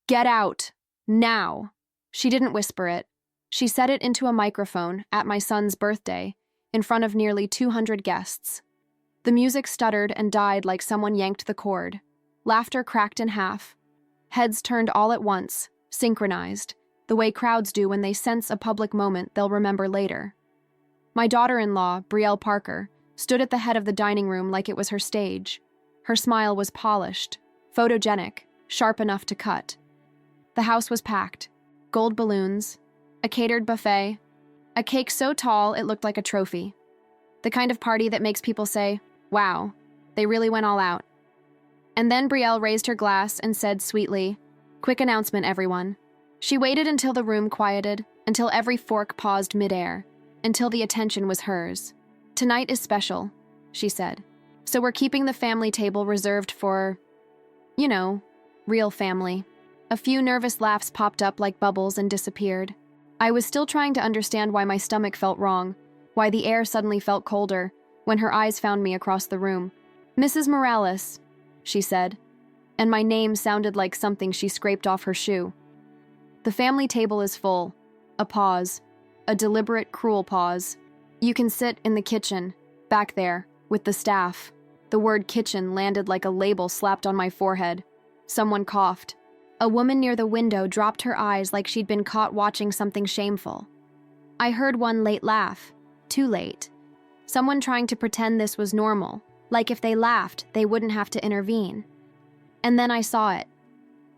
Get out! Now! She didn't whisper it. She said it into a microphone at my son's birthday, in front of nearly 200 guests. The music stuttered and died like someone yanked the cord. Laughter cracked in half. Heads turned all at once, synchronized, the way crowds do when they sense a public moment they'll remember later. My daughter-in-law, Brielle Parker, stood at the head of the dining room like it was her stage. Her smile was polished, photogenic, sharp enough to cut. The house was packed. Gold balloons, a catered buffet, a cake so tall it looked like a trophy. The kind of party that makes people say, wow, they really went all out. And then Brielle raised her glass and said sweetly, quick announcement, everyone. She waited until the room quieted, until every fork paused midair, until the attention was hers. Tonight is special, she said. So we're keeping the family table reserved for, real family. A few nervous laughs popped up like bubbles and disappeared. I was still trying to understand why my stomach felt wrong, why the air suddenly felt colder, when her eyes found me across the room. Mrs. Morales, she said, and my name sounded like something she scraped off her shoe. The family table is full. A pause. A deliberate, cruel pause. You can sit in the kitchen, back there, with the staff. The word kitchen landed like a label slapped on my forehead. Someone coughed. A woman near the window dropped her eyes like she'd been caught watching something shameful. I heard one late laugh. Too late. Someone trying to pretend this was normal, like if they laughed, they wouldn't have to intervene. And then I saw it.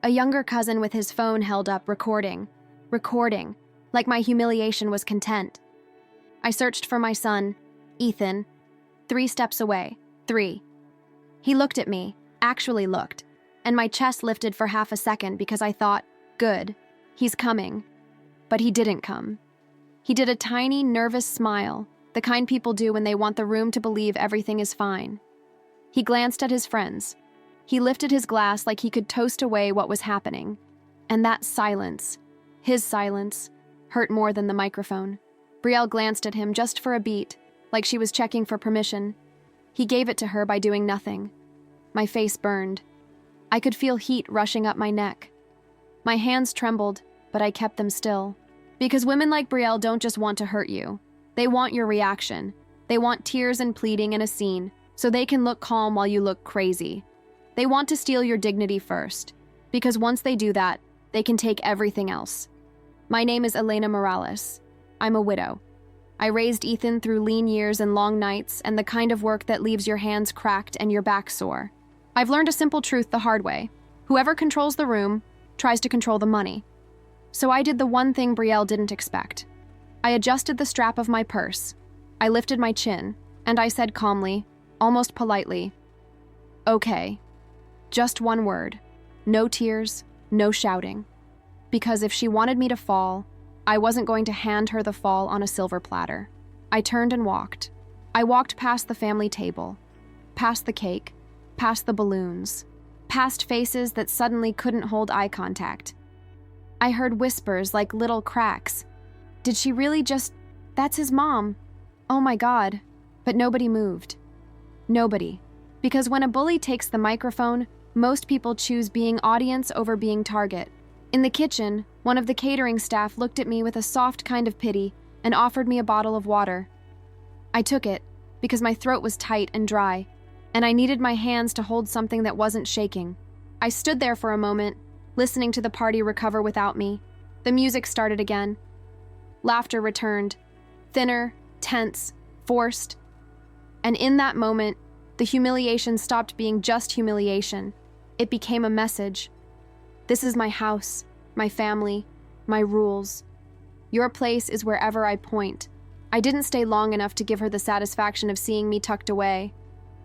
A younger cousin with his phone held up, recording, like my humiliation was content. I searched for my son, Ethan, 3 steps away, 3. He looked at me, actually looked, and my chest lifted for half a second because I thought, good, he's coming. But he didn't come. He did a tiny, nervous smile, the kind people do when they want the room to believe everything is fine. He glanced at his friends. He lifted his glass like he could toast away what was happening. And that silence, his silence, hurt more than the microphone. Brielle glanced at him just for a beat, like she was checking for permission. He gave it to her by doing nothing. My face burned. I could feel heat rushing up my neck. My hands trembled, but I kept them still. Because women like Brielle don't just want to hurt you. They want your reaction. They want tears and pleading and a scene, so they can look calm while you look crazy. They want to steal your dignity first, because once they do that, they can take everything else. My name is Elena Morales. I'm a widow. I raised Ethan through lean years and long nights and the kind of work that leaves your hands cracked and your back sore. I've learned a simple truth the hard way. Whoever controls the room tries to control the money. So I did the one thing Brielle didn't expect. I adjusted the strap of my purse. I lifted my chin, and I said calmly, almost politely, okay. Just one word. No tears, no shouting. Because if she wanted me to fall, I wasn't going to hand her the fall on a silver platter. I turned and walked. I walked past the family table, past the cake, past the balloons, past faces that suddenly couldn't hold eye contact. I heard whispers like little cracks. Did she really just... That's his mom. Oh my God. But nobody moved. Nobody. Because when a bully takes the microphone, most people choose being audience over being target. In the kitchen, one of the catering staff looked at me with a soft kind of pity and offered me a bottle of water. I took it because my throat was tight and dry, and I needed my hands to hold something that wasn't shaking. I stood there for a moment, listening to the party recover without me. The music started again. Laughter returned, thinner, tense, forced. And in that moment, the humiliation stopped being just humiliation. It became a message. This is my house, my family, my rules. Your place is wherever I point. I didn't stay long enough to give her the satisfaction of seeing me tucked away.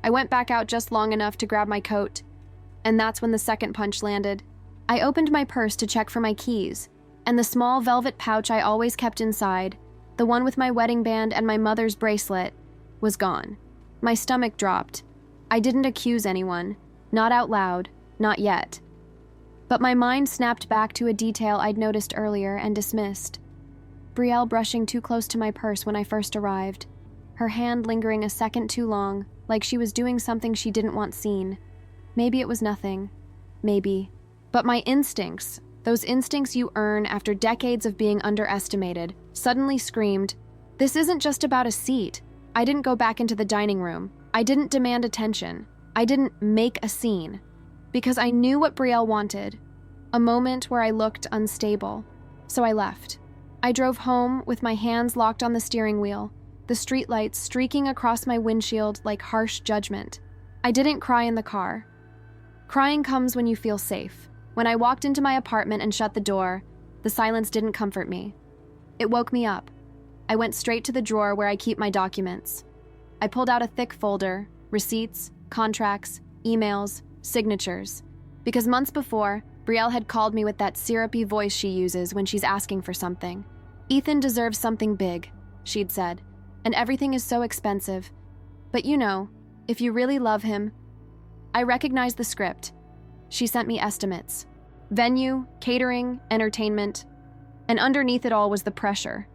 I went back out just long enough to grab my coat. And that's when the second punch landed. I opened my purse to check for my keys, and the small velvet pouch I always kept inside, the one with my wedding band and my mother's bracelet, was gone. My stomach dropped. I didn't accuse anyone. Not out loud. Not yet. But my mind snapped back to a detail I'd noticed earlier and dismissed. Brielle brushing too close to my purse when I first arrived, her hand lingering a second too long, like she was doing something she didn't want seen. Maybe it was nothing. Maybe. But my instincts, those instincts you earn after decades of being underestimated, suddenly screamed, "This isn't just about a seat." I didn't go back into the dining room. I didn't demand attention. I didn't make a scene. Because I knew what Brielle wanted, a moment where I looked unstable. So I left. I drove home with my hands locked on the steering wheel, the streetlights streaking across my windshield like harsh judgment. I didn't cry in the car. Crying comes when you feel safe. When I walked into my apartment and shut the door, the silence didn't comfort me. It woke me up. I went straight to the drawer where I keep my documents. I pulled out a thick folder, receipts, contracts, emails, signatures. Because months before, Brielle had called me with that syrupy voice she uses when she's asking for something. "Ethan deserves something big," she'd said, "and everything is so expensive. But you know, if you really love him..." I recognized the script. She sent me estimates. Venue, catering, entertainment. And underneath it all was the pressure.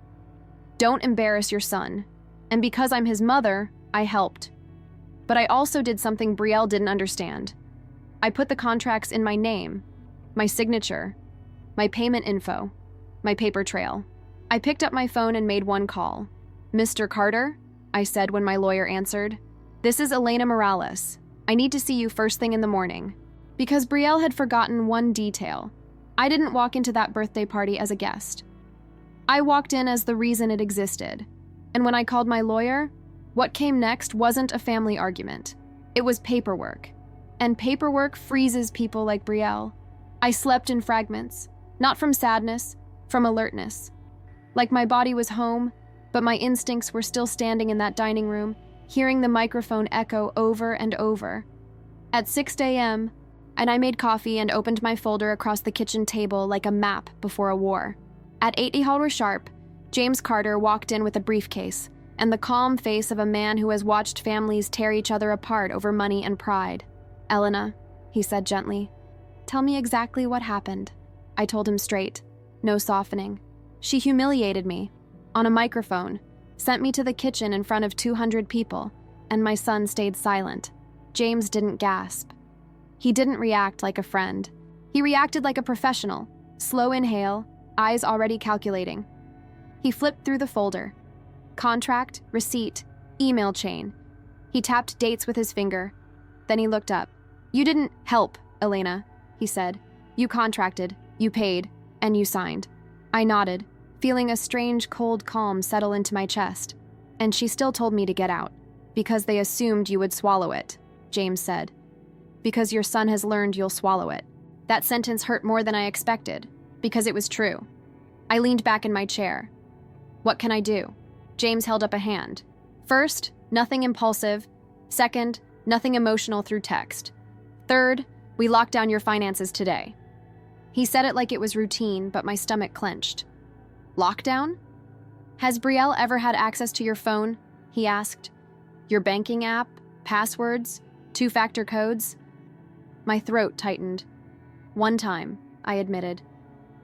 Don't embarrass your son. And because I'm his mother, I helped. But I also did something Brielle didn't understand. I put the contracts in my name, my signature, my payment info, my paper trail. I picked up my phone and made one call. "Mr. Carter?" I said when my lawyer answered. "This is Elena Morales. I need to see you first thing in the morning." Because Brielle had forgotten one detail. I didn't walk into that birthday party as a guest. I walked in as the reason it existed. And when I called my lawyer, what came next wasn't a family argument. It was paperwork. And paperwork freezes people like Brielle. I slept in fragments, not from sadness, from alertness. Like my body was home, but my instincts were still standing in that dining room, hearing the microphone echo over and over. At 6 a.m., and I made coffee and opened my folder across the kitchen table like a map before a war. At 8 hours sharp, James Carter walked in with a briefcase and the calm face of a man who has watched families tear each other apart over money and pride. "Elena," he said gently, "tell me exactly what happened." I told him straight, no softening. She humiliated me, on a microphone, sent me to the kitchen in front of 200 people, and my son stayed silent. James didn't gasp. He didn't react like a friend. He reacted like a professional. Slow inhale, eyes already calculating. He flipped through the folder. Contract, receipt, email chain. He tapped dates with his finger. Then he looked up. "You didn't help, Elena," he said. "You contracted, you paid, and you signed." I nodded, feeling a strange cold calm settle into my chest. "And she still told me to get out. Because they assumed you would swallow it," James said. "Because your son has learned you'll swallow it." That sentence hurt more than I expected, because it was true. I leaned back in my chair. "What can I do?" James held up a hand. "First, nothing impulsive. Second, nothing emotional through text. Third, we lock down your finances today." He said it like it was routine, but my stomach clenched. "Lockdown? Has Brielle ever had access to your phone?" he asked. "Your banking app? Passwords? Two-factor codes?" My throat tightened. "One time," I admitted.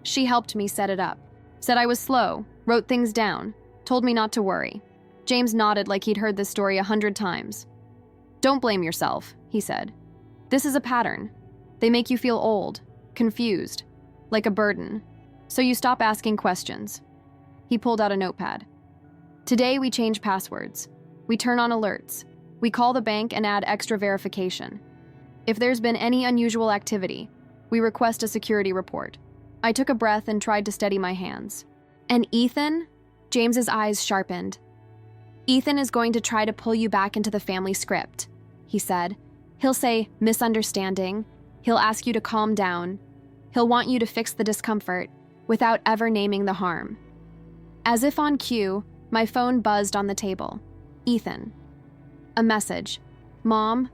"She helped me set it up. Said I was slow, wrote things down, told me not to worry." James nodded like he'd heard this story 100 times. "Don't blame yourself," he said. "This is a pattern. They make you feel old, confused, like a burden. So you stop asking questions." He pulled out a notepad. "Today we change passwords. We turn on alerts. We call the bank and add extra verification. If there's been any unusual activity, we request a security report." I took a breath and tried to steady my hands. "And Ethan?" James's eyes sharpened. "Ethan is going to try to pull you back into the family script," he said. "He'll say misunderstanding. He'll ask you to calm down. He'll want you to fix the discomfort without ever naming the harm." As if on cue, my phone buzzed on the table. Ethan. A message. "Mom,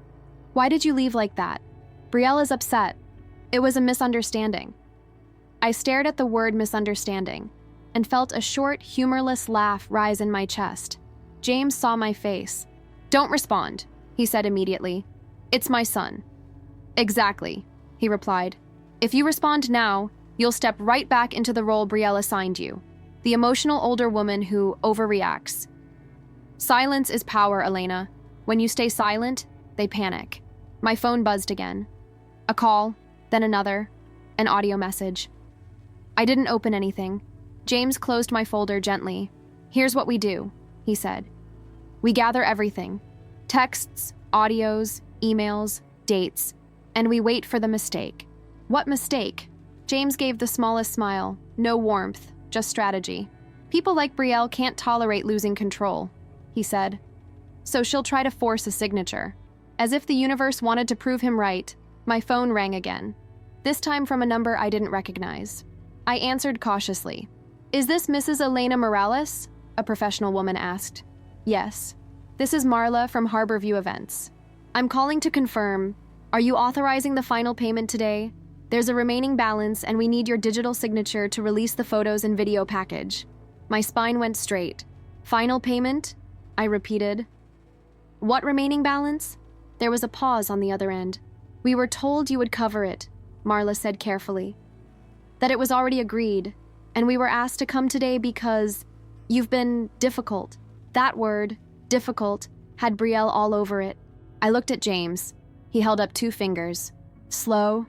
why did you leave like that? Brielle is upset. It was a misunderstanding." I stared at the word misunderstanding and felt a short, humorless laugh rise in my chest. James saw my face. "Don't respond," he said immediately. "It's my son." "Exactly," he replied. "If you respond now, you'll step right back into the role Brielle assigned you, the emotional older woman who overreacts. Silence is power, Elena. When you stay silent, they panic." My phone buzzed again. A call, then another, an audio message. I didn't open anything. James closed my folder gently. Here's what we do, he said. We gather everything. Texts, audios, emails, dates, and we wait for the mistake. What mistake? James gave the smallest smile. No warmth, just strategy. People like Brielle can't tolerate losing control, he said. So she'll try to force a signature. As if the universe wanted to prove him right, my phone rang again. This time from a number I didn't recognize. I answered cautiously. Is this Mrs. Elena Morales? A professional woman asked. Yes. This is Marla from Harborview Events. I'm calling to confirm. Are you authorizing the final payment today? There's a remaining balance and we need your digital signature to release the photos and video package. My spine went straight. Final payment? I repeated. What remaining balance? There was a pause on the other end. We were told you would cover it, Marla said carefully. That it was already agreed, and we were asked to come today because you've been difficult. That word, difficult, had Brielle all over it. I looked at James. He held up 2 fingers. Slow,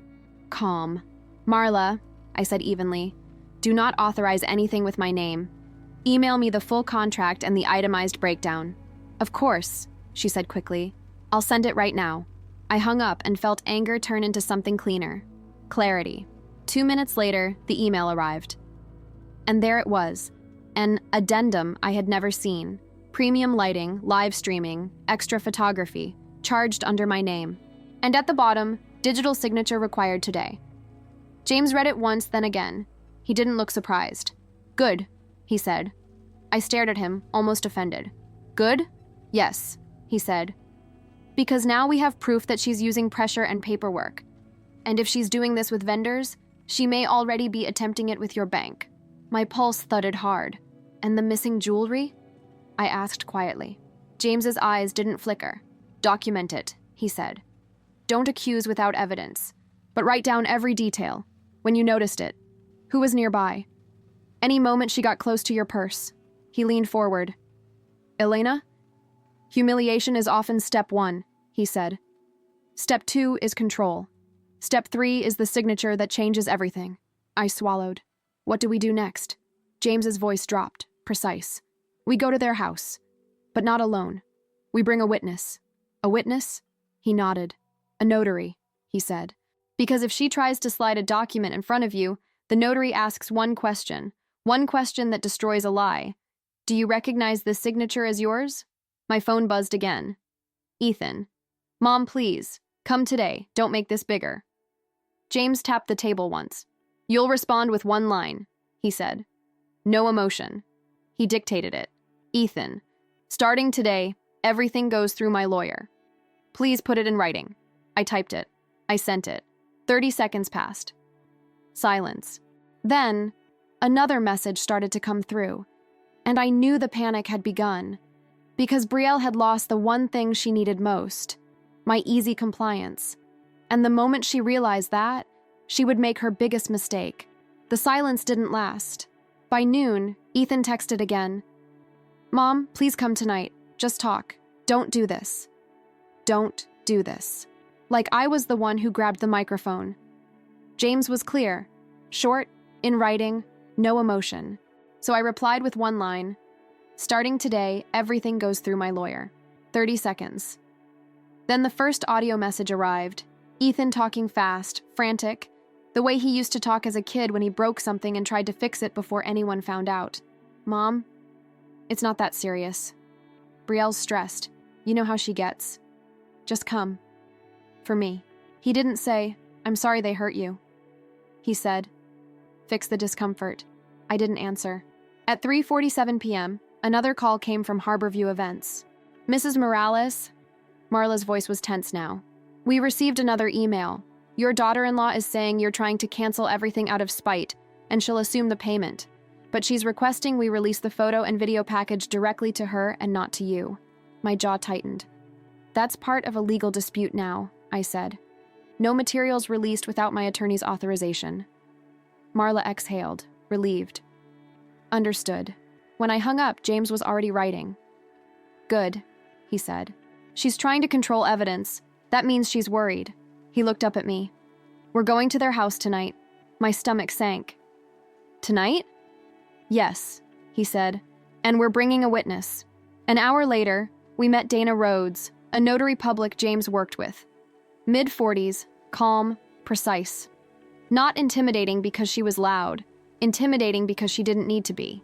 calm. Marla, I said evenly, do not authorize anything with my name. Email me the full contract and the itemized breakdown. Of course, she said quickly. I'll send it right now. I hung up and felt anger turn into something cleaner. Clarity. 2 minutes later, the email arrived. And there it was, an addendum I had never seen. Premium lighting, live streaming, extra photography, charged under my name. And at the bottom, digital signature required today. James read it once, then again. He didn't look surprised. Good, he said. I stared at him, almost offended. Good? Yes, he said. Because now we have proof that she's using pressure and paperwork. And if she's doing this with vendors, she may already be attempting it with your bank. My pulse thudded hard. And the missing jewelry? I asked quietly. James's eyes didn't flicker. Document it, he said. Don't accuse without evidence, but write down every detail. When you noticed it. Who was nearby? Any moment she got close to your purse. He leaned forward. Elena? Humiliation is often step 1, he said. Step 2 is control. Step 3 is the signature that changes everything. I swallowed. What do we do next? James's voice dropped, precise. We go to their house, but not alone. We bring a witness. A witness? He nodded. A notary, he said. Because if she tries to slide a document in front of you, the notary asks one question that destroys a lie. Do you recognize this signature as yours? My phone buzzed again. Ethan. Mom, please. Come today. Don't make this bigger. James tapped the table once. You'll respond with 1 line, he said. No emotion. He dictated it. Ethan. Starting today, everything goes through my lawyer. Please put it in writing. I typed it. I sent it. 30 seconds passed. Silence. Then, another message started to come through, and I knew the panic had begun, because Brielle had lost the one thing she needed most, my easy compliance. And the moment she realized that, she would make her biggest mistake. The silence didn't last. By noon, Ethan texted again. Mom, please come tonight. Just talk. Don't do this. Don't do this. Like I was the one who grabbed the microphone. James was clear. Short, in writing, no emotion. So I replied with 1 line. Starting today, everything goes through my lawyer. 30 seconds. Then the first audio message arrived. Ethan talking fast, frantic, the way he used to talk as a kid when he broke something and tried to fix it before anyone found out. Mom, it's not that serious. Brielle's stressed. You know how she gets. Just come. For me. He didn't say, I'm sorry they hurt you. He said, fix the discomfort. I didn't answer. At 3:47 p.m., another call came from Harborview Events. Mrs. Morales? Marla's voice was tense now. We received another email. Your daughter-in-law is saying you're trying to cancel everything out of spite, and she'll assume the payment. But she's requesting we release the photo and video package directly to her and not to you. My jaw tightened. That's part of a legal dispute now, I said. No materials released without my attorney's authorization. Marla exhaled, relieved. Understood. When I hung up, James was already writing. Good, he said. She's trying to control evidence. That means she's worried. He looked up at me. We're going to their house tonight. My stomach sank. Tonight? Yes, he said. And we're bringing a witness. An hour later, we met Dana Rhodes, a notary public James worked with. Mid-40s, calm, precise. Not intimidating because she was loud, intimidating because she didn't need to be.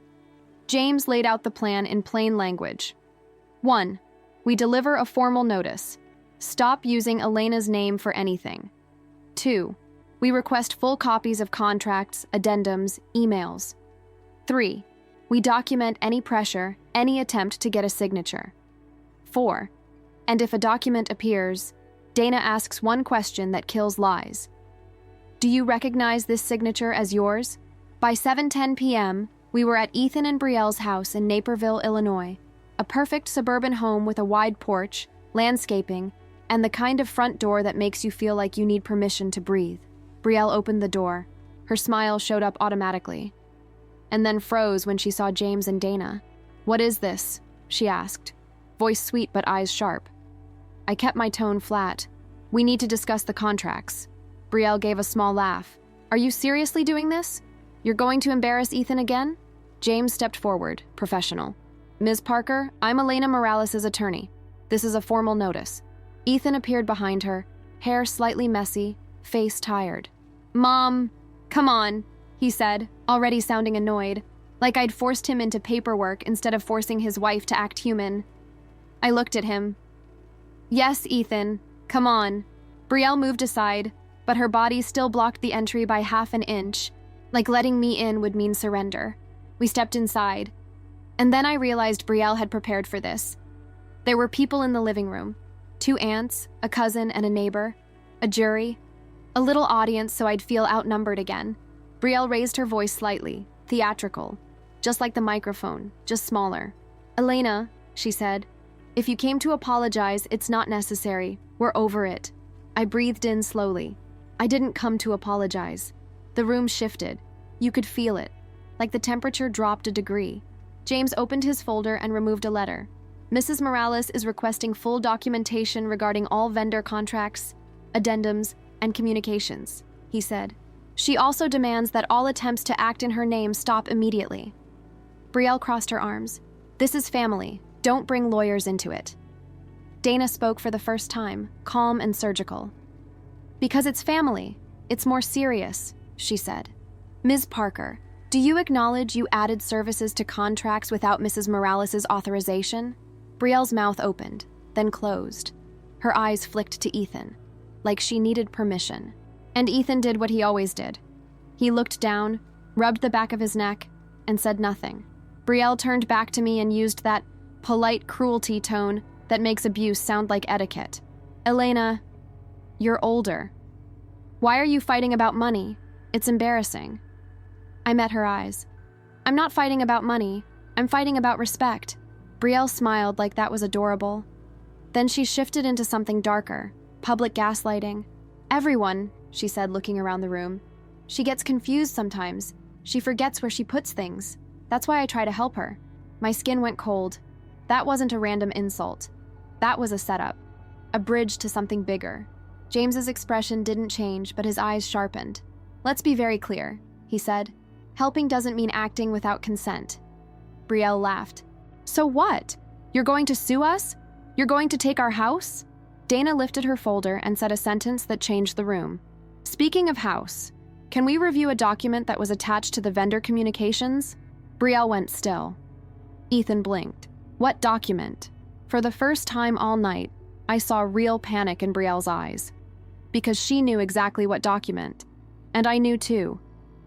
James laid out the plan in plain language. 1. We deliver a formal notice. Stop using Elena's name for anything. 2. We request full copies of contracts, addendums, emails. 3. We document any pressure, any attempt to get a signature. 4. And if a document appears, Dana asks one question that kills lies. Do you recognize this signature as yours? By 7:10 p.m., we were at Ethan and Brielle's house in Naperville, Illinois, a perfect suburban home with a wide porch, landscaping, and the kind of front door that makes you feel like you need permission to breathe. Brielle opened the door. Her smile showed up automatically, and then froze when she saw James and Dana. What is this? She asked, voice sweet but eyes sharp. I kept my tone flat. We need to discuss the contracts. Brielle gave a small laugh. Are you seriously doing this? You're going to embarrass Ethan again? James stepped forward, professional. Ms. Parker, I'm Elena Morales' attorney. This is a formal notice. Ethan appeared behind her, hair slightly messy, face tired. Mom, come on, he said, already sounding annoyed, like I'd forced him into paperwork instead of forcing his wife to act human. I looked at him. Yes, Ethan, come on. Brielle moved aside, but her body still blocked the entry by half an inch, like letting me in would mean surrender. We stepped inside, and then I realized Brielle had prepared for this. There were people in the living room, 2 aunts, a cousin, and a neighbor, a jury, a little audience so I'd feel outnumbered again. Brielle raised her voice slightly, theatrical, just like the microphone, just smaller. Elena, she said, if you came to apologize, it's not necessary. We're over it. I breathed in slowly. I didn't come to apologize. The room shifted. You could feel it, like the temperature dropped a degree. James opened his folder and removed a letter. Mrs. Morales is requesting full documentation regarding all vendor contracts, addendums, and communications, he said. She also demands that all attempts to act in her name stop immediately. Brielle crossed her arms. This is family. Don't bring lawyers into it. Dana spoke for the first time, calm and surgical. Because it's family. It's more serious, she said. Ms. Parker, do you acknowledge you added services to contracts without Mrs. Morales' authorization? Brielle's mouth opened, then closed. Her eyes flicked to Ethan, like she needed permission. And Ethan did what he always did. He looked down, rubbed the back of his neck, and said nothing. Brielle turned back to me and used that polite cruelty tone that makes abuse sound like etiquette. Elena, you're older. Why are you fighting about money? It's embarrassing. I met her eyes. I'm not fighting about money. I'm fighting about respect. Brielle smiled like that was adorable. Then she shifted into something darker, public gaslighting. Everyone, she said, looking around the room. She gets confused sometimes. She forgets where she puts things. That's why I try to help her. My skin went cold. That wasn't a random insult. That was a setup. A bridge to something bigger. James's expression didn't change, but his eyes sharpened. Let's be very clear, he said. Helping doesn't mean acting without consent. Brielle laughed. So what? You're going to sue us? You're going to take our house? Dana lifted her folder and said a sentence that changed the room. Speaking of house, can we review a document that was attached to the vendor communications? Brielle went still. Ethan blinked. What document? For the first time all night, I saw real panic in Brielle's eyes. Because she knew exactly what document. And I knew too,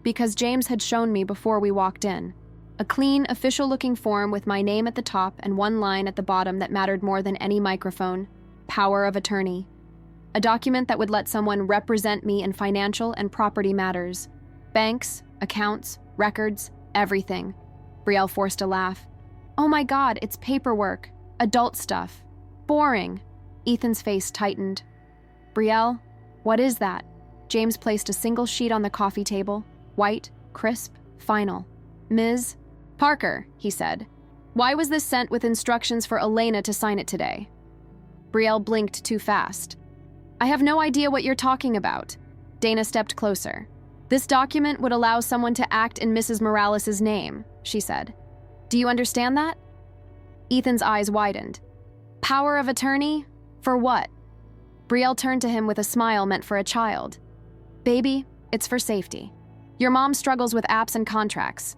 because James had shown me before we walked in. A clean, official-looking form with my name at the top and one line at the bottom that mattered more than any microphone. Power of attorney. A document that would let someone represent me in financial and property matters. Banks, accounts, records, everything. Brielle forced a laugh. Oh my God, it's paperwork. Adult stuff. Boring. Ethan's face tightened. Brielle, what is that? James placed a single sheet on the coffee table. White, crisp, final. Ms. Parker, he said. Why was this sent with instructions for Elena to sign it today? Brielle blinked too fast. I have no idea what you're talking about. Dana stepped closer. This document would allow someone to act in Mrs. Morales' name, she said. Do you understand that? Ethan's eyes widened. Power of attorney? For what? Brielle turned to him with a smile meant for a child. Baby, it's for safety. Your mom struggles with apps and contracts.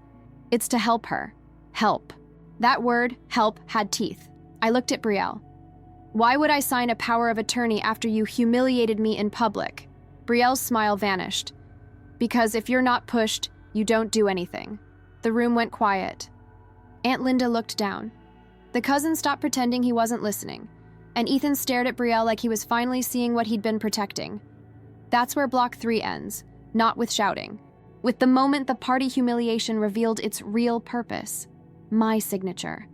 It's to help her. Help. That word, help, had teeth. I looked at Brielle. Why would I sign a power of attorney after you humiliated me in public? Brielle's smile vanished. Because if you're not pushed, you don't do anything. The room went quiet. Aunt Linda looked down. The cousin stopped pretending he wasn't listening, and Ethan stared at Brielle like he was finally seeing what he'd been protecting. That's where Block 3 ends, not with shouting. With the moment the party humiliation revealed its real purpose. My signature.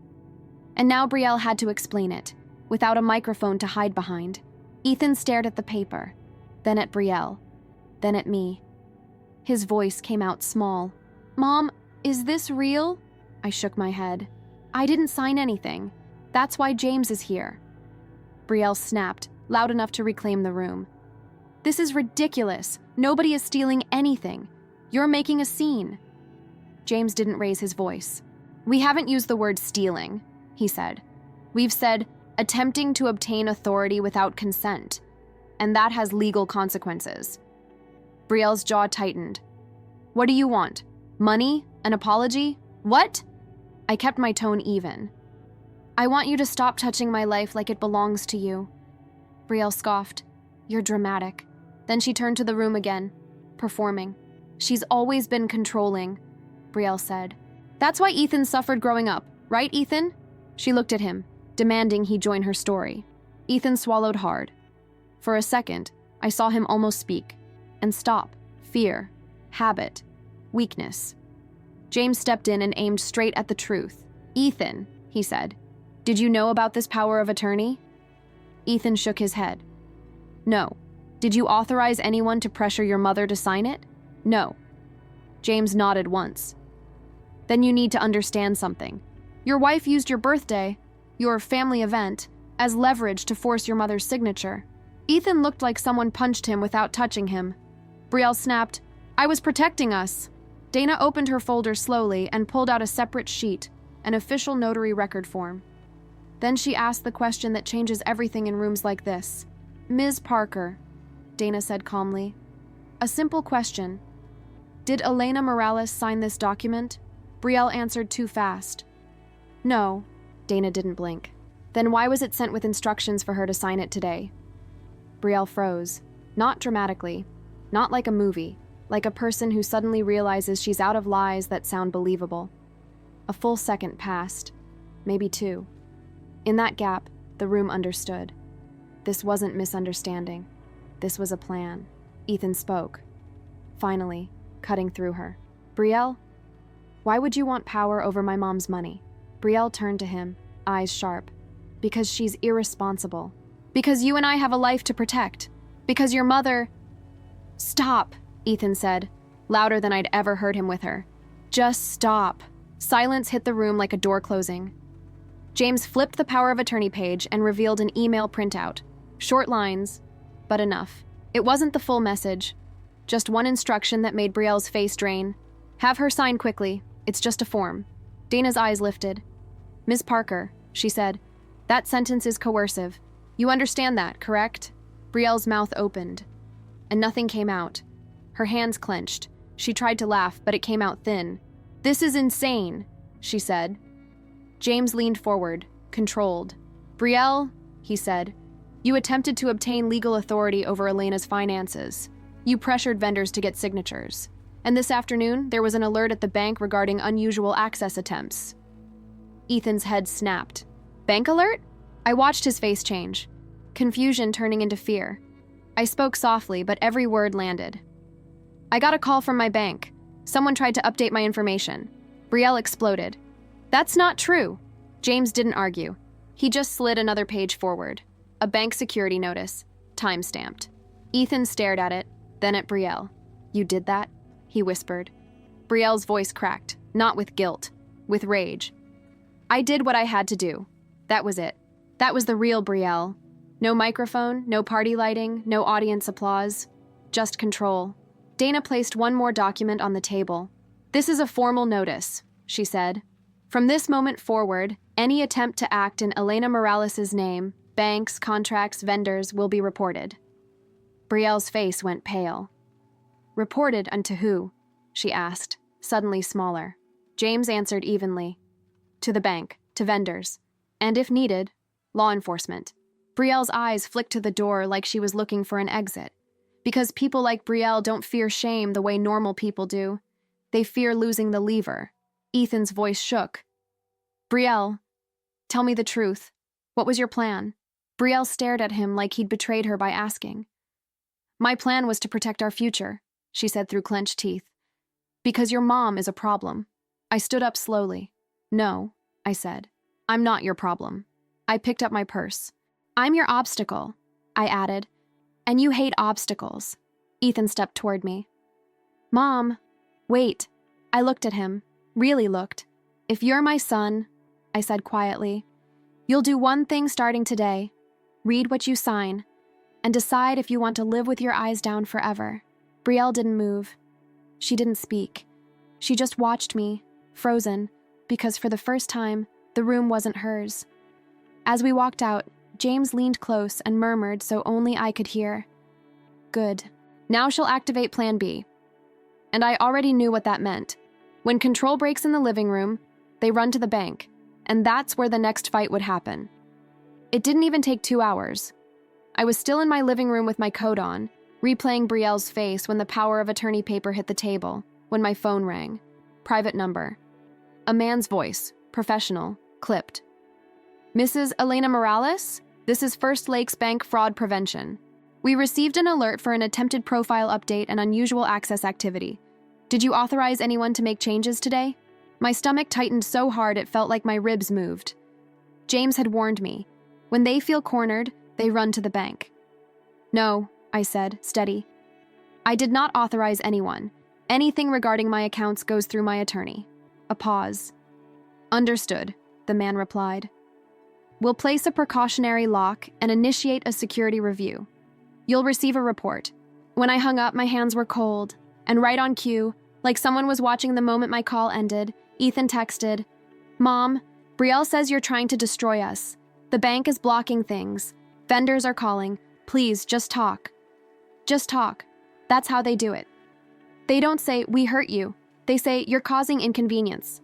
And now Brielle had to explain it, without a microphone to hide behind. Ethan stared at the paper, then at Brielle, then at me. His voice came out small. Mom, is this real? I shook my head. I didn't sign anything. That's why James is here. Brielle snapped, loud enough to reclaim the room. This is ridiculous. Nobody is stealing anything. You're making a scene. James didn't raise his voice. We haven't used the word stealing, he said. We've said attempting to obtain authority without consent, and that has legal consequences. Brielle's jaw tightened. What do you want? Money? An apology? What? I kept my tone even. I want you to stop touching my life like it belongs to you. Brielle scoffed. You're dramatic. Then she turned to the room again, performing. She's always been controlling, Brielle said. That's why Ethan suffered growing up, right, Ethan? She looked at him, demanding he join her story. Ethan swallowed hard. For a second, I saw him almost speak. And stop. Fear. Habit. Weakness. James stepped in and aimed straight at the truth. Ethan, he said, did you know about this power of attorney? Ethan shook his head. No. Did you authorize anyone to pressure your mother to sign it? No. James nodded once. Then you need to understand something. Your wife used your birthday, your family event, as leverage to force your mother's signature. Ethan looked like someone punched him without touching him. Brielle snapped, I was protecting us. Dana opened her folder slowly and pulled out a separate sheet, an official notary record form. Then she asked the question that changes everything in rooms like this. Ms. Parker, Dana said calmly. A simple question. Did Elena Morales sign this document? Brielle answered too fast. No, Dana didn't blink. Then why was it sent with instructions for her to sign it today? Brielle froze, not dramatically, not like a movie, like a person who suddenly realizes she's out of lies that sound believable. A full second passed, maybe 2. In that gap, the room understood. This wasn't misunderstanding. This was a plan. Ethan spoke, finally, cutting through her. Brielle, why would you want power over my mom's money? Brielle turned to him, eyes sharp. Because she's irresponsible. Because you and I have a life to protect. Because your mother... Stop, Ethan said, louder than I'd ever heard him with her. Just stop. Silence hit the room like a door closing. James flipped the power of attorney page and revealed an email printout. Short lines, but enough. It wasn't the full message. Just one instruction that made Brielle's face drain. Have her sign quickly. It's just a form. Dana's eyes lifted. Ms. Parker, she said, that sentence is coercive. You understand that, correct? Brielle's mouth opened, and nothing came out. Her hands clenched. She tried to laugh, but it came out thin. This is insane, she said. James leaned forward, controlled. Brielle, he said, you attempted to obtain legal authority over Elena's finances. You pressured vendors to get signatures. And this afternoon, there was an alert at the bank regarding unusual access attempts. Ethan's head snapped. Bank alert? I watched his face change, confusion turning into fear. I spoke softly, but every word landed. I got a call from my bank. Someone tried to update my information. Brielle exploded. That's not true. James didn't argue. He just slid another page forward. A bank security notice, time-stamped. Ethan stared at it, then at Brielle. You did that? He whispered. Brielle's voice cracked, not with guilt, with rage. I did what I had to do. That was it. That was the real Brielle. No microphone, no party lighting, no audience applause. Just control. Dana placed one more document on the table. "This is a formal notice," she said. "From this moment forward, any attempt to act in Elena Morales' name, banks, contracts, vendors, will be reported." Brielle's face went pale. "Reported unto who?" she asked, suddenly smaller. James answered evenly. "To the bank, to vendors, and if needed, law enforcement." Brielle's eyes flicked to the door like she was looking for an exit. Because people like Brielle don't fear shame the way normal people do. They fear losing the lever. Ethan's voice shook. "Brielle, tell me the truth. What was your plan?" Brielle stared at him like he'd betrayed her by asking. "My plan was to protect our future," she said through clenched teeth. "Because your mom is a problem." I stood up slowly. "No," I said. "I'm not your problem." I picked up my purse. "I'm your obstacle," I added. "And you hate obstacles." Ethan stepped toward me. "Mom, wait." I looked at him, really looked. "If you're my son," I said quietly, "you'll do one thing starting today. Read what you sign, and decide if you want to live with your eyes down forever." Brielle didn't move. She didn't speak. She just watched me, frozen, because for the first time, the room wasn't hers. As we walked out, James leaned close and murmured so only I could hear. "Good. Now she'll activate Plan B." And I already knew what that meant. When control breaks in the living room, they run to the bank, and that's where the next fight would happen. It didn't even take 2 hours. I was still in my living room with my coat on, replaying Brielle's face when the power of attorney paper hit the table, when my phone rang. Private number. A man's voice, professional, clipped. "Mrs. Elena Morales? This is First Lakes Bank Fraud Prevention. We received an alert for an attempted profile update and unusual access activity. Did you authorize anyone to make changes today?" My stomach tightened so hard it felt like my ribs moved. James had warned me. When they feel cornered, they run to the bank. "No," I said, steady. "I did not authorize anyone. Anything regarding my accounts goes through my attorney." A pause. "Understood," the man replied. "We'll place a precautionary lock and initiate a security review. You'll receive a report." When I hung up, my hands were cold, and right on cue, like someone was watching the moment my call ended, Ethan texted, "Mom, Brielle says you're trying to destroy us. The bank is blocking things. Vendors are calling. Please, just talk. Just talk." That's how they do it. They don't say, "We hurt you." They say, "You're causing inconvenience."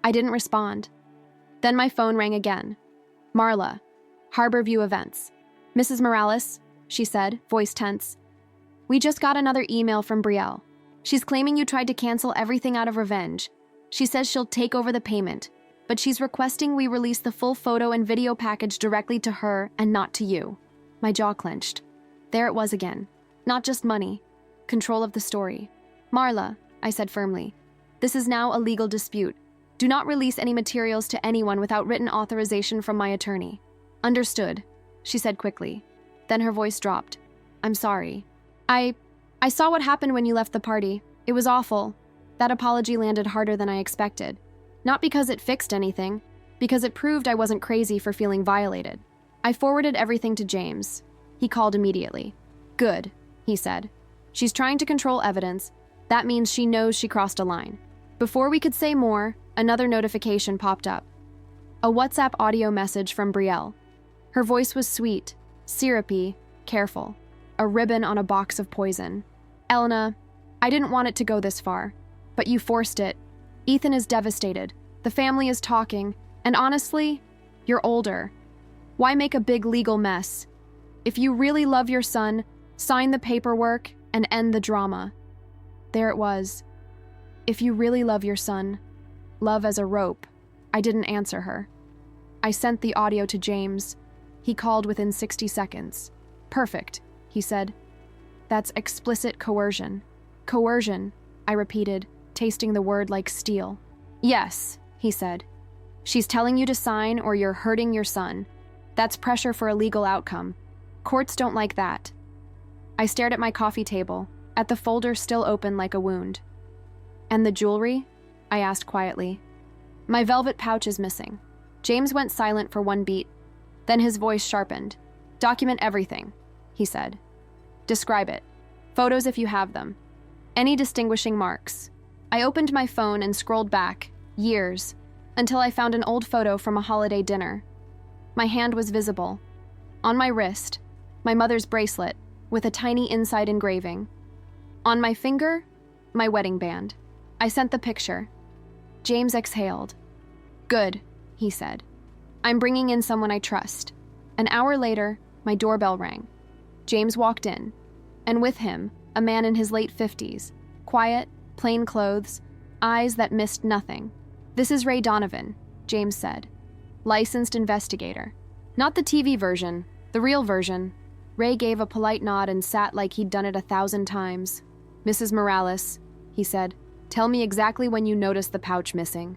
I didn't respond. Then my phone rang again. Marla, Harborview Events. "Mrs. Morales," she said, voice tense. "We just got another email from Brielle. She's claiming you tried to cancel everything out of revenge. She says she'll take over the payment, but she's requesting we release the full photo and video package directly to her and not to you." My jaw clenched. There it was again. Not just money. Control of the story. "Marla," I said firmly, "this is now a legal dispute. Do not release any materials to anyone without written authorization from my attorney." "Understood," she said quickly. Then her voice dropped. "I'm sorry. I saw what happened when you left the party. It was awful." That apology landed harder than I expected. Not because it fixed anything, because it proved I wasn't crazy for feeling violated. I forwarded everything to James. He called immediately. "Good," he said. "She's trying to control evidence. That means she knows she crossed a line." Before we could say more, another notification popped up. A WhatsApp audio message from Brielle. Her voice was sweet, syrupy, careful. A ribbon on a box of poison. "Elena, I didn't want it to go this far, but you forced it. Ethan is devastated. The family is talking, and honestly, you're older. Why make a big legal mess? If you really love your son, sign the paperwork and end the drama." There it was. If you really love your son, love as a rope. I didn't answer her. I sent the audio to James. He called within 60 seconds. "Perfect," he said. "That's explicit coercion." "Coercion," I repeated, tasting the word like steel. "Yes," he said. "She's telling you to sign or you're hurting your son. That's pressure for a legal outcome. Courts don't like that." I stared at my coffee table, at the folder still open like a wound. "And the jewelry?" I asked quietly. "My velvet pouch is missing." James went silent for one beat. Then his voice sharpened. "Document everything," he said. "Describe it. Photos if you have them." Any distinguishing marks? I opened my phone and scrolled back, years, until I found an old photo from a holiday dinner. My hand was visible. On my wrist, my mother's bracelet with a tiny inside engraving. On my finger, my wedding band. I sent the picture. James exhaled. "Good," he said. "I'm bringing in someone I trust." An hour later, my doorbell rang. James walked in, and with him, a man in his late 50s, quiet, plain clothes, eyes that missed nothing. "This is Ray Donovan," James said. "Licensed investigator. Not the TV version, the real version." Ray gave a polite nod and sat like he'd done it 1,000 times. "Mrs. Morales," he said, "tell me exactly when you noticed the pouch missing."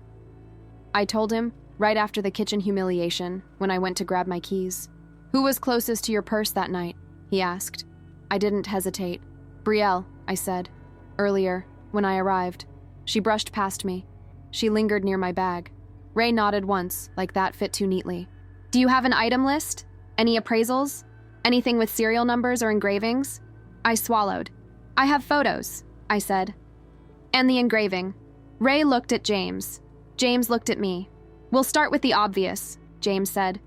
I told him, right after the kitchen humiliation, when I went to grab my keys. "Who was closest to your purse that night?" he asked. I didn't hesitate. "Brielle," I said. "Earlier, when I arrived." She brushed past me. She lingered near my bag. Ray nodded once, like that fit too neatly. "Do you have an item list? Any appraisals? Anything with serial numbers or engravings?" I swallowed. "I have photos," I said. "And the engraving." Ray looked at James. James looked at me. "We'll start with the obvious," James said.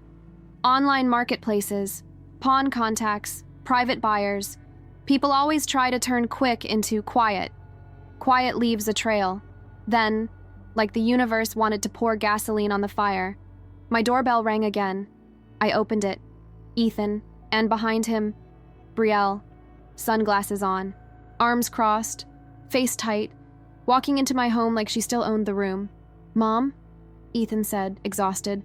"Online marketplaces, pawn contacts, private buyers. People always try to turn quick into quiet. Quiet leaves a trail. Then, like the universe wanted to pour gasoline on the fire, my doorbell rang again. I opened it. Ethan, and behind him, Brielle, sunglasses on, arms crossed, face tight, walking into my home like she still owned the room. "Mom?" Ethan said, exhausted.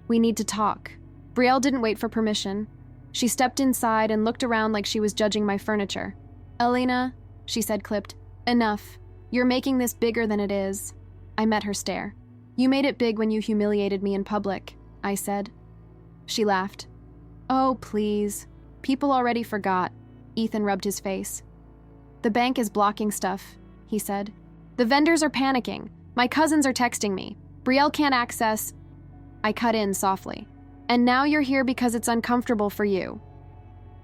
"We need to talk." Brielle didn't wait for permission. She stepped inside and looked around like she was judging my furniture. "Elena," she said, clipped, "enough. You're making this bigger than it is." I met her stare. "You made it big when you humiliated me in public," I said. She laughed. "Oh, please. People already forgot." Ethan rubbed his face. "The bank is blocking stuff," he said. "The vendors are panicking. My cousins are texting me. Brielle can't access." I cut in softly. "And now you're here because it's uncomfortable for you."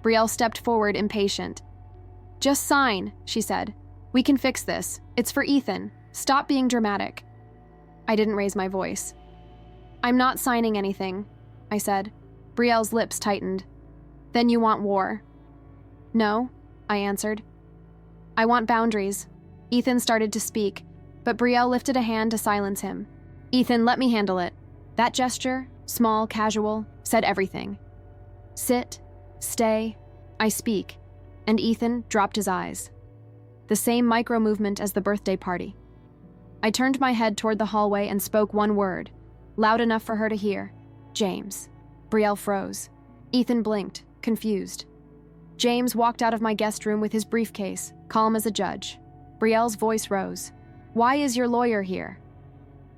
Brielle stepped forward, impatient. "Just sign," she said. "We can fix this. It's for Ethan. Stop being dramatic." I didn't raise my voice. "I'm not signing anything," I said. Brielle's lips tightened. "Then you want war." "No," I answered. "I want boundaries." Ethan started to speak, but Brielle lifted a hand to silence him. "Ethan, let me handle it." That gesture, small, casual, said everything. "Sit, stay, I speak," and Ethan dropped his eyes. The same micro-movement as the birthday party. I turned my head toward the hallway and spoke one word, loud enough for her to hear. "James." Brielle froze. Ethan blinked, confused. James walked out of my guest room with his briefcase, calm as a judge. Brielle's voice rose. "Why is your lawyer here?"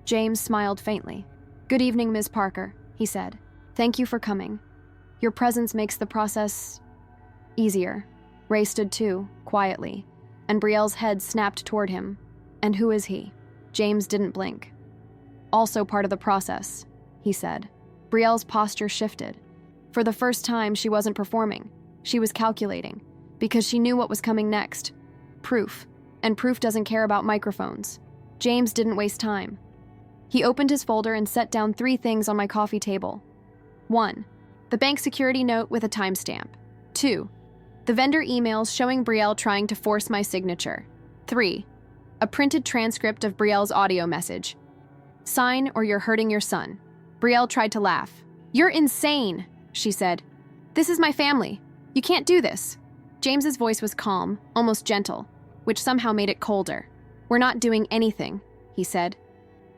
James smiled faintly. "Good evening, Ms. Parker," he said. "Thank you for coming. Your presence makes the process easier." Ray stood too, quietly, and Brielle's head snapped toward him. "And who is he?" James didn't blink. "Also part of the process," he said. Brielle's posture shifted. For the first time, she wasn't performing. She was calculating, because she knew what was coming next. Proof. And proof doesn't care about microphones. James didn't waste time. He opened his folder and set down 3 things on my coffee table. 1. The bank security note with a timestamp. 2. The vendor emails showing Brielle trying to force my signature. 3. A printed transcript of Brielle's audio message. "Sign or you're hurting your son." Brielle tried to laugh. "You're insane," she said. "This is my family. You can't do this." James's voice was calm, almost gentle, which somehow made it colder. "We're not doing anything," he said.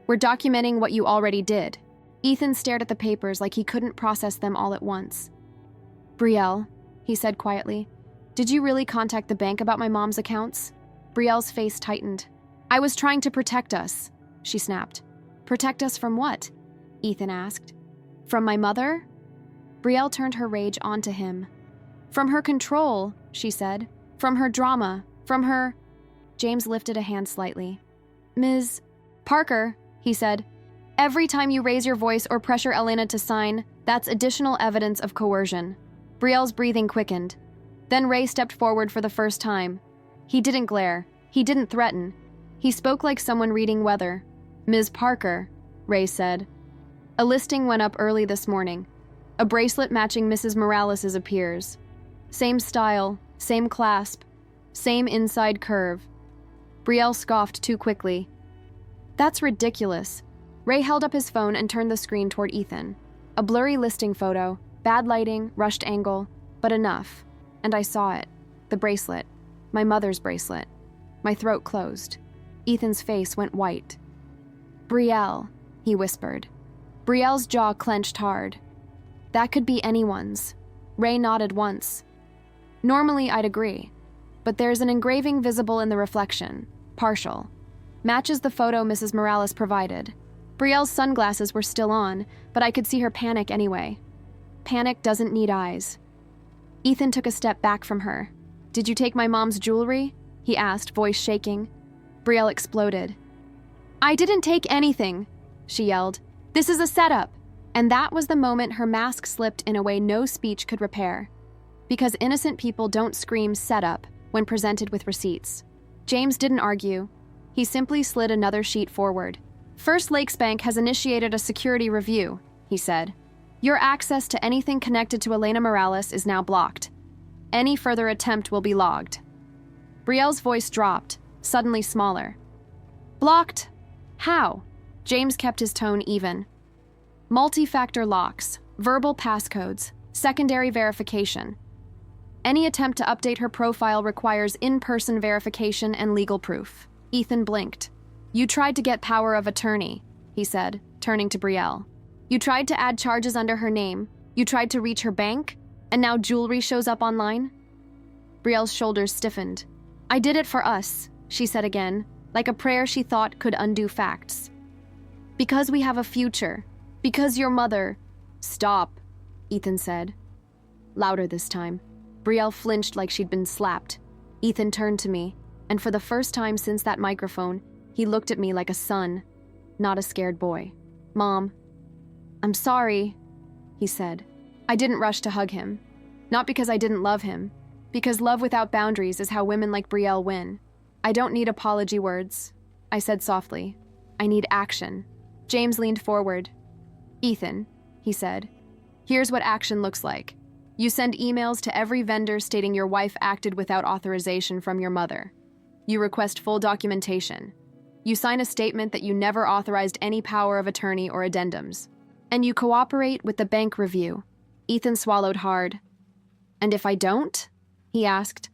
"We're documenting what you already did." Ethan stared at the papers like he couldn't process them all at once. "Brielle," he said quietly, "did you really contact the bank about my mom's accounts?" Brielle's face tightened. "I was trying to protect us," she snapped. "Protect us from what?" Ethan asked. "From my mother?" Brielle turned her rage onto him. "From her control," she said. "From her drama. From her—" James lifted a hand slightly. "Ms. Parker," he said, "every time you raise your voice or pressure Elena to sign, that's additional evidence of coercion." Brielle's breathing quickened. Then Ray stepped forward for the first time. He didn't glare. He didn't threaten. He spoke like someone reading weather. "Ms. Parker," Ray said. "A listing went up early this morning. A bracelet matching Mrs. Morales's appears. Same style, same clasp, same inside curve." Brielle scoffed too quickly. "That's ridiculous." Ray held up his phone and turned the screen toward Ethan. A blurry listing photo, bad lighting, rushed angle, but enough. And I saw it. The bracelet. My mother's bracelet. My throat closed. Ethan's face went white. "Brielle," he whispered. Brielle's jaw clenched hard. "That could be anyone's." Ray nodded once. "Normally I'd agree, but there's an engraving visible in the reflection. Partial. Matches the photo Mrs. Morales provided." Brielle's sunglasses were still on, but I could see her panic anyway. Panic doesn't need eyes. Ethan took a step back from her. "Did you take my mom's jewelry?" he asked, voice shaking. Brielle exploded. "I didn't take anything," she yelled. "This is a setup." And that was the moment her mask slipped in a way no speech could repair. Because innocent people don't scream setup when presented with receipts. James didn't argue. He simply slid another sheet forward. "First Lakes Bank has initiated a security review," he said. "Your access to anything connected to Elena Morales is now blocked. Any further attempt will be logged." Brielle's voice dropped, suddenly smaller. "Blocked? How?" James kept his tone even. "Multi-factor locks, verbal passcodes, secondary verification. Any attempt to update her profile requires in-person verification and legal proof." Ethan blinked. "You tried to get power of attorney," he said, turning to Brielle. "You tried to add charges under her name. You tried to reach her bank, and now jewelry shows up online?" Brielle's shoulders stiffened. "I did it for us," she said again, like a prayer she thought could undo facts. "Because we have a future. Because your mother—" "Stop," Ethan said. Louder this time. Brielle flinched like she'd been slapped. Ethan turned to me, and for the first time since that microphone, he looked at me like a son, not a scared boy. "Mom, I'm sorry," he said. I didn't rush to hug him. Not because I didn't love him, because love without boundaries is how women like Brielle win. "I don't need apology words," I said softly. "I need action." James leaned forward. "Ethan," he said, "here's what action looks like. You send emails to every vendor stating your wife acted without authorization from your mother. You request full documentation. You sign a statement that you never authorized any power of attorney or addendums. And you cooperate with the bank review." Ethan swallowed hard. "And if I don't?" he asked.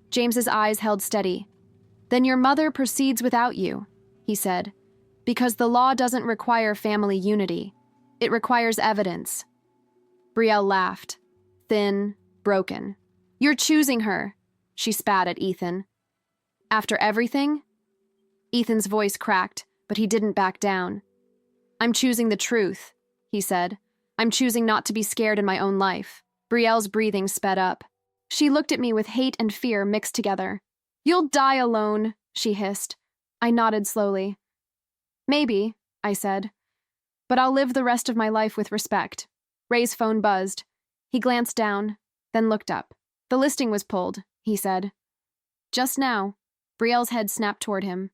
James's eyes held steady. "Then your mother proceeds without you," he said, "because the law doesn't require family unity. It requires evidence." Brielle laughed, thin, broken. "You're choosing her," she spat at Ethan. "After everything?" Ethan's voice cracked, but he didn't back down. "I'm choosing the truth," he said. "I'm choosing not to be scared in my own life." Brielle's breathing sped up. She looked at me with hate and fear mixed together. "You'll die alone," she hissed. I nodded slowly. "Maybe," I said. "But I'll live the rest of my life with respect." Ray's phone buzzed. He glanced down, then looked up. "The listing was pulled," he said. "Just now." Brielle's head snapped toward him.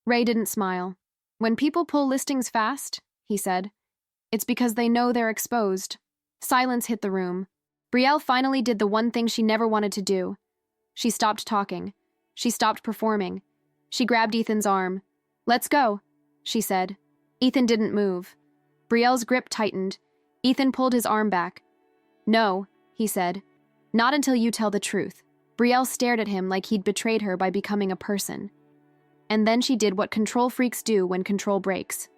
Ray didn't smile. "When people pull listings fast," he said, "it's because they know they're exposed." Silence hit the room. Brielle finally did the one thing she never wanted to do. She stopped talking. She stopped performing. She grabbed Ethan's arm. "Let's go," she said. Ethan didn't move. Brielle's grip tightened. Ethan pulled his arm back. "No," he said. "Not until you tell the truth." Brielle stared at him like he'd betrayed her by becoming a person. And then she did what control freaks do when control breaks.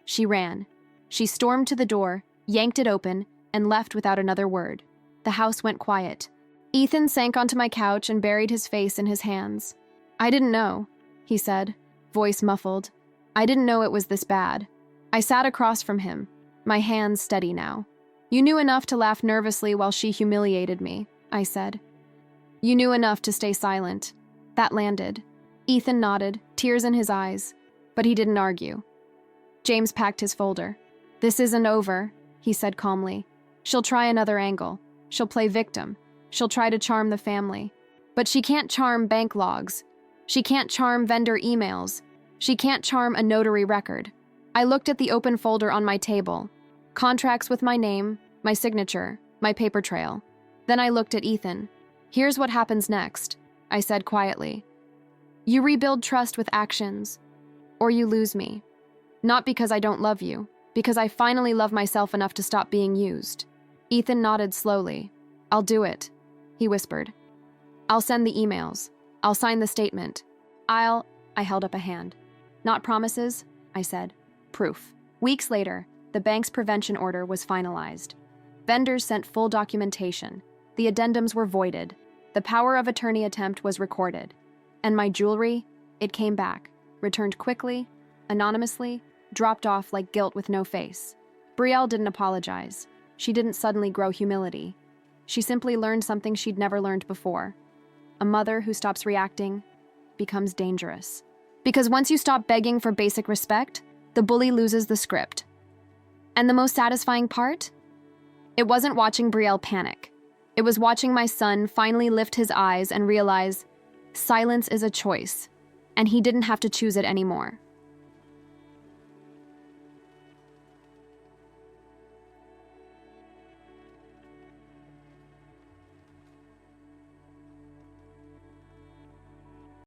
She ran. She stormed to the door, yanked it open, and left without another word. The house went quiet. Ethan sank onto my couch and buried his face in his hands. "I didn't know," he said, voice muffled. "I didn't know it was this bad." I sat across from him, my hands steady now. "You knew enough to laugh nervously while she humiliated me," I said. "You knew enough to stay silent." That landed. Ethan nodded, tears in his eyes, but he didn't argue. James packed his folder. "This isn't over," he said calmly. "She'll try another angle. She'll play victim. She'll try to charm the family. But she can't charm bank logs. She can't charm vendor emails. She can't charm a notary record. I looked at the open folder on my table. Contracts with my name, my signature, my paper trail. Then I looked at Ethan. Here's what happens next, I said quietly. You rebuild trust with actions, or you lose me. Not because I don't love you, because I finally love myself enough to stop being used. Ethan nodded slowly. I'll do it, he whispered. I'll send the emails. I'll sign the statement. I held up a hand. Not promises, I said. Proof. Weeks later, the bank's prevention order was finalized. Vendors sent full documentation. The addendums were voided. The power of attorney attempt was recorded. And my jewelry, it came back, returned quickly, anonymously, dropped off like guilt with no face. Brielle didn't apologize. She didn't suddenly grow humility. She simply learned something she'd never learned before. A mother who stops reacting becomes dangerous. Because once you stop begging for basic respect, the bully loses the script. And the most satisfying part? It wasn't watching Brielle panic. It was watching my son finally lift his eyes and realize silence is a choice, and he didn't have to choose it anymore.